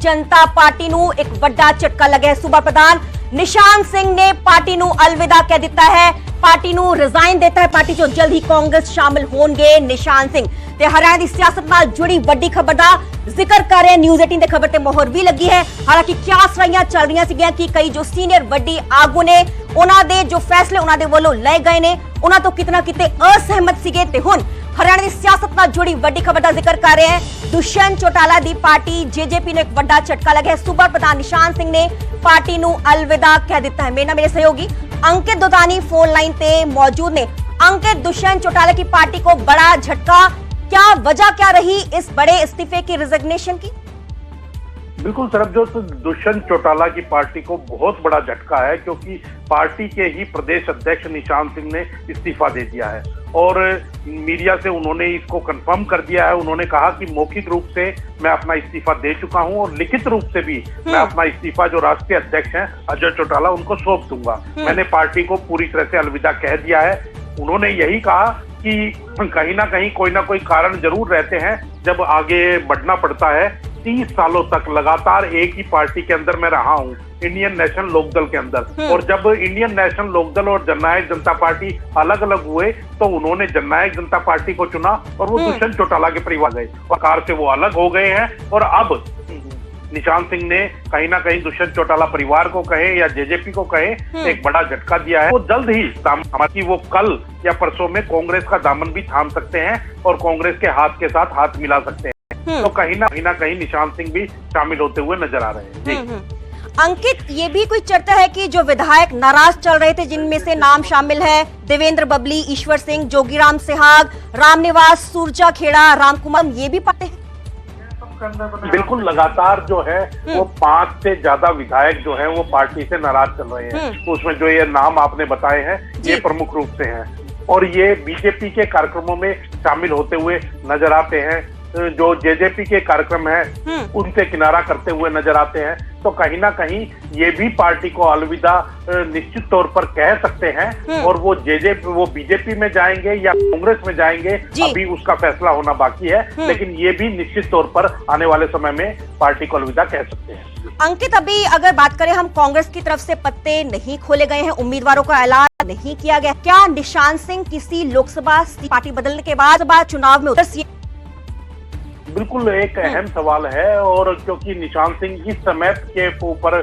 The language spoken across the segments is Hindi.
जनता पार्टी ਨੂੰ ਇੱਕ ਵੱਡਾ ਝਟਕਾ ਲੱਗਿਆ। ਸੂਬਾ ਪ੍ਰਧਾਨ ਨਿਸ਼ਾਨ ਸਿੰਘ ਨੇ ਪਾਰਟੀ ਨੂੰ ਅਲਵਿਦਾ ਕਹਿ ਦਿੱਤਾ ਹੈ, ਪਾਰਟੀ ਨੂੰ ਰਿਜ਼ਾਈਨ ਦਿੱਤਾ ਹੈ। ਪਾਰਟੀ 'ਚੋਂ ਜਲਦ ਹੀ ਕਾਂਗਰਸ ਸ਼ਾਮਿਲ ਹੋਣਗੇ ਨਿਸ਼ਾਨ ਸਿੰਘ। ਤੇ ਹਰਿਆਣਾ ਦੀ ਸਿਆਸਤ ਨਾਲ ਜੁੜੀ ਵੱਡੀ ਖਬਰ ਦਾ ਜ਼ਿਕਰ ਕਰ ਰਹੇ ਨਿਊਜ਼ 18 ਦੇ ਖਬਰ ਤੇ ਮੋਹਰ ਵੀ ਲੱਗੀ ਹੈ। ਹਾਲਾਂਕਿ ਕਿਆਸ ਰਹੀਆਂ ਚੱਲ ਰਹੀਆਂ ਸੀਗੀਆਂ ਕਿ ਕਈ ਜੋ ਸੀਨੀਅਰ ਵੱਡੀ ਆਗੂ ਨੇ ਉਹਨਾਂ ਦੇ ਜੋ ਫੈਸਲੇ ਉਹਨਾਂ ਦੇ ਵੱਲੋਂ ਲਏ ਗਏ ਨੇ ਉਹਨਾਂ ਤੋਂ ਕਿਤਨਾ ਕਿਤੇ ਅਸਹਿਮਤ ਸੀਗੇ। ਤੇ ਹੁਣ हरियाणा की सियासत ਨਾਲ जुड़ी ਵੱਡੀ खबर का जिक्र कर रहे हैं। दुष्यंत चौटाला की पार्टी जेजेपी ने एक ਵੱਡਾ झटका लगा है। सूबा प्रधान निशान सिंह ने पार्टी ਨੂੰ अलविदा कह दिता है। मेरे सहयोगी अंकित दोतानी फोन लाइन पे मौजूद ने। अंकित, दुष्यंत चौटाला की पार्टी को बड़ा झटका, क्या वजह क्या रही इस बड़े इस्तीफे की, रिजिग्नेशन की? बिल्कुल सरबजोत, दुष्यंत चौटाला की पार्टी को बहुत बड़ा झटका है क्योंकि पार्टी के ही प्रदेश अध्यक्ष निशान सिंह ने इस्तीफा दे दिया है और मीडिया से उन्होंने इसको कंफर्म कर दिया है। उन्होंने कहा कि मौखिक रूप से मैं अपना इस्तीफा दे चुका हूं और लिखित रूप से भी मैं अपना इस्तीफा जो राष्ट्रीय अध्यक्ष हैं अजय चौटाला उनको सौंप दूंगा। मैंने पार्टी को पूरी तरह से अलविदा कह दिया है। उन्होंने यही कहा कि कहीं ना कहीं कोई ना कोई कारण जरूर रहते हैं जब आगे बढ़ना पड़ता है। 30 सालों तक लगातार एक ही पार्टी के अंदर मैं रहा हूं, इंडियन नेशनल लोकदल के अंदर। और जब इंडियन नेशनल लोकदल और जननायक जनता पार्टी अलग अलग हुए तो उन्होंने जननायक जनता पार्टी को चुना और वो दुष्यंत चौटाला के परिवार गए, प्रकार से वो अलग हो गए हैं। और अब निशान सिंह ने कहीं ना कहीं दुष्यंत चौटाला परिवार को कहे या जेजेपी को कहे एक बड़ा झटका दिया है। वो जल्द ही हमारी वो कल या परसों में कांग्रेस का दामन भी थाम सकते हैं और कांग्रेस के हाथ के साथ हाथ मिला सकते हैं। तो कहीं ना कहीं निशान सिंह भी शामिल होते हुए नजर आ रहे हैं। अंकित, ये भी कोई चर्चा है कि जो विधायक नाराज चल रहे थे जिनमें से नाम शामिल है देवेंद्र बबली, ईश्वर सिंह, जोगीराम सिहाग, रामनिवास, सूरजा खेड़ा, रामकुमार, ये भी पाते हैं? बिल्कुल, लगातार जो है वो 5 से ज्यादा विधायक जो हैं वो पार्टी से नाराज चल रहे हैं। तो उसमें जो ये नाम आपने बताए हैं ये प्रमुख रूप से हैं और ये बीजेपी के कार्यक्रमों में शामिल होते हुए नजर आते हैं। जो जेजेपी के कार्यक्रम है उनसे किनारा करते हुए नजर आते हैं। तो कहीं ना कहीं ये भी पार्टी को अलविदा निश्चित तौर पर कह सकते हैं और वो बीजेपी में जाएंगे या कांग्रेस में जाएंगे अभी उसका फैसला होना बाकी है, लेकिन ये भी निश्चित तौर पर आने वाले समय में पार्टी को अलविदा कह सकते हैं। अंकित, अभी अगर बात करें हम कांग्रेस की तरफ से पत्ते नहीं खोले गए हैं, उम्मीदवारों का ऐलान नहीं किया गया, क्या निशान सिंह किसी लोकसभा पार्टी बदलने के बाद चुनाव में उतर? बिल्कुल एक अहम सवाल है और क्योंकि निशान सिंह इस समय के ऊपर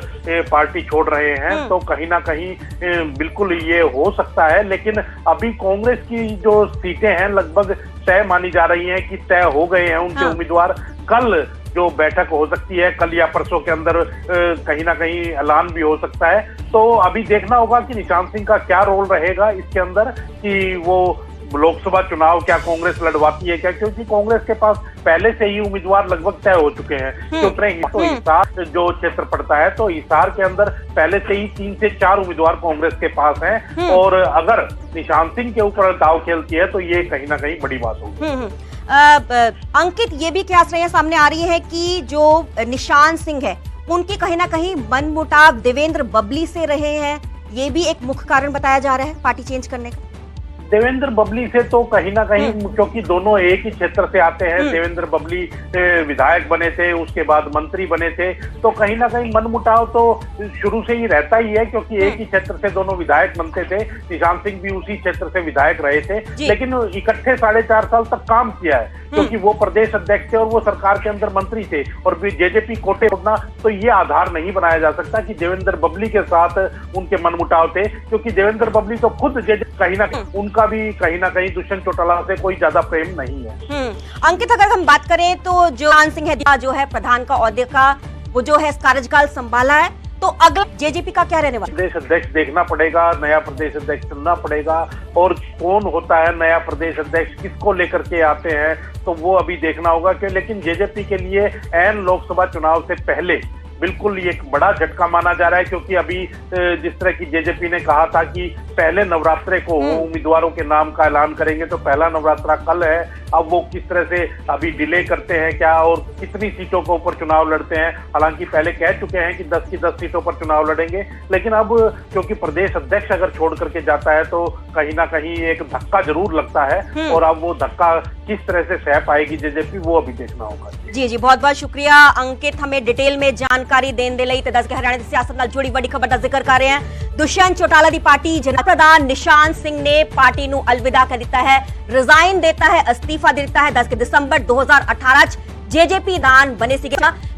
पार्टी छोड़ रहे हैं तो कहीं ना कहीं बिल्कुल ये हो सकता है। लेकिन अभी कांग्रेस की जो सीटें हैं लगभग तय मानी जा रही हैं कि तय हो गए हैं उनके उम्मीदवार। कल जो बैठक हो सकती है, कल या परसों के अंदर कहीं ना कहीं ऐलान भी हो सकता है। तो अभी देखना होगा कि निशान सिंह का क्या रोल रहेगा इसके अंदर, कि वो लोकसभा चुनाव क्या कांग्रेस लड़वाती है क्या, क्योंकि कांग्रेस के पास पहले से ही उम्मीदवार लगभग तय हो चुके हैं। तो हिसार जो क्षेत्र पड़ता है तो हिसार के अंदर पहले से ही 3 से 4 उम्मीदवार कांग्रेस के पास हैं और अगर निशान सिंह के ऊपर दाव खेलती है तो ये कहीं ना कहीं बड़ी बात होगी। अंकित, ये भी क्या सामने आ रही है कि जो निशान सिंह है उनकी कहीं ना कहीं मनमुटाव देवेंद्र बबली से रहे हैं, ये भी एक मुख्य कारण बताया जा रहा है पार्टी चेंज करने का। देवेंद्र बबली से तो कहीं ना कहीं क्योंकि दोनों एक ही क्षेत्र से आते हैं, देवेंद्र बबली विधायक बने थे, उसके बाद मंत्री बने थे, तो कहीं ना कहीं मनमुटाव तो शुरू से ही रहता ही है क्योंकि एक ही क्षेत्र से दोनों विधायक बनते थे। निशान सिंह भी उसी क्षेत्र से विधायक रहे थे, लेकिन इकट्ठे 4.5 साल तक काम किया है क्योंकि वो प्रदेश अध्यक्ष थे और वो सरकार के अंदर मंत्री थे और जेजेपी कोटे उठना तो ये आधार नहीं बनाया जा सकता कि देवेंद्र बबली के साथ उनके मनमुटाव थे, क्योंकि देवेंद्र बबली तो खुद कहीं ना कहीं उनका भी कहीं ना कहीं दुष्यंत चौटाला से कोई ज्यादा प्रेम नहीं है। अंकित, अगर हम बात करें तो जो निशान सिंह है जो है प्रधान का ओहदे का वो जो है कार्यकाल संभाला है, तो अगला जेजेपी का क्या रहने वाला? प्रदेश अध्यक्ष देखना पड़ेगा, नया प्रदेश अध्यक्ष चुनना पड़ेगा और कौन होता है नया प्रदेश अध्यक्ष, किसको लेकर के आते हैं तो वो अभी देखना होगा कि। लेकिन जेजेपी के लिए ऐन लोकसभा चुनाव से पहले बिल्कुल ये एक बड़ा झटका माना जा रहा है, क्योंकि अभी जिस तरह की जेजेपी ने कहा था कि पहले नवरात्रे को उम्मीदवारों के नाम का ऐलान करेंगे, तो पहला नवरात्रा कल है। अब वो किस तरह से अभी डिले करते हैं क्या और कितनी सीटों के ऊपर चुनाव लड़ते हैं। हालांकि पहले कह चुके हैं कि 10 की 10 सीटों पर चुनाव लड़ेंगे, लेकिन अब क्योंकि प्रदेश अध्यक्ष अगर छोड़ करके जाता है तो कहीं ना कहीं एक धक्का जरूर लगता है, और अब वो धक्का किस तरह से सह पाएगी जेजेपी, वो अभी देखना होगा। जी जी, बहुत बहुत शुक्रिया अंकित, हमें डिटेल में जानकारी देने दे ਲਈ ਤੇ ਦੱਸ ਕੇ ਹਰਿਆਣਾ ਦੀ ਸਿਆਸਤ ਨਾਲ ਜੁੜੀ ਵੱਡੀ ਖਬਰ ਦਾ ਜ਼ਿਕਰ ਕਰ ਰਹੇ ਹਾਂ। दुष्यंत चौटाला की पार्टी जन प्रधान निशान सिंह ने पार्टी को अलविदा कह दिता है, रिजाइन देता है, अस्तीफा दे दिता है। 10 दिसंबर 2018 जेजेपी दान बने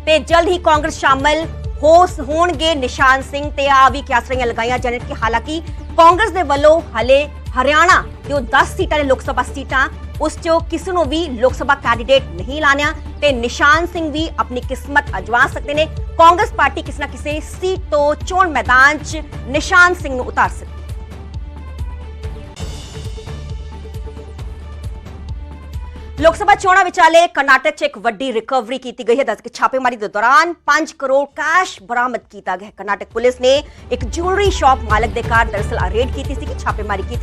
ते जल्द ही कांग्रेस शामिल होणगे निशान सिंह ते आ भी क्यासरियां लगाईयां जाने कि हालांकि कांग्रेस दे वल्लों हले हरियाणा जो 10 सीटां ने लोक सभा सीटां उस चो किसी को भी लोक सभा कैंडीडेट नहीं लाना ते निशान सिंह भी अपनी किस्मत अजमा सकते हैं। कांग्रेस पार्टी किसी न किसी सीट तो चोण मैदान च निशान सिंह को उतार सकती। लोक सभा चोणां विचाले कर्नाटक च एक वड्डी रिकवरी की गई है। दस के छापेमारी के दौरान 5 करोड़ कैश बरामद किया गया है। कर्नाटक पुलिस ने एक ज्वेलरी शॉप मालक के घर दरअसल रेड की छापेमारी की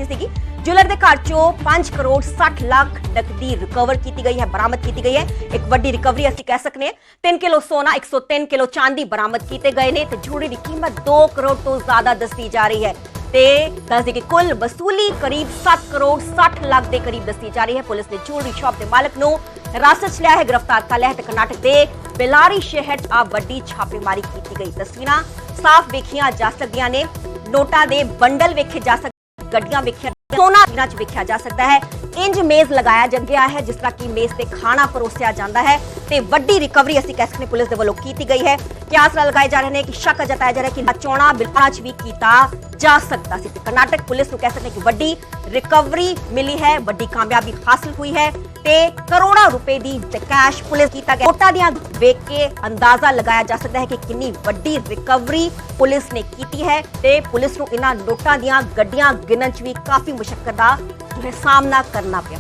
ज्वेलर के घर चो 5 करोड़ 60 लाख नकदी रिकवर की गई है, बरामद की गई है। एक वड्डी रिकवरी असं कह सकते हैं। 3 किलो सोना 103 किलो चांदी बरामद किए गए ने ते ज्वेलरी की कीमत 2 करोड़ तो ज्यादा दसी जा रही है। दस की कुल वसूली करीब 7 करोड़ 60 लाख के करीब दसी जा रही है। पुलिस ने ज्वेलरी शॉप के मालक को हिरासत च लिया है, गिरफ्तार कर लिया है। कर्नाटक के बेलारी शहर आ वड्डी छापेमारी की गई। तस्वीरां साफ वेखिया जा सकदियां ने, नोटा के बंडल वेखे जा सकते, गड्डियां वेखिया, सोना वेखिया जा सकता है। इंज मेज लगाया गया है जिस तरह की मेज से खाना परोसिया जाता है। ते वड्डी रिकवरी असी कह सकते पुलिस के वलों की गई है। क्यास लगाए जा रहे हैं कि शक जताया जा रहा है कि चोणा बिल्कुल भी किया जा सकता है। कर्नाटक पुलिस को कह सकते हैं कि वड्डी रिकवरी मिली है, वड्डी कामयाबी हासिल हुई है ते करोड़ों रुपए दी कैश पुलिस किया गया। नोटा दियां वेख के अंदाजा लगाया जा सकता है कि कितनी वड्डी रिकवरी पुलिस ने की है ते पुलिस को इन्हां नोटा दियां गड्डियां गिनन च भी काफी मुशक्कत का जो है सामना करना पिया।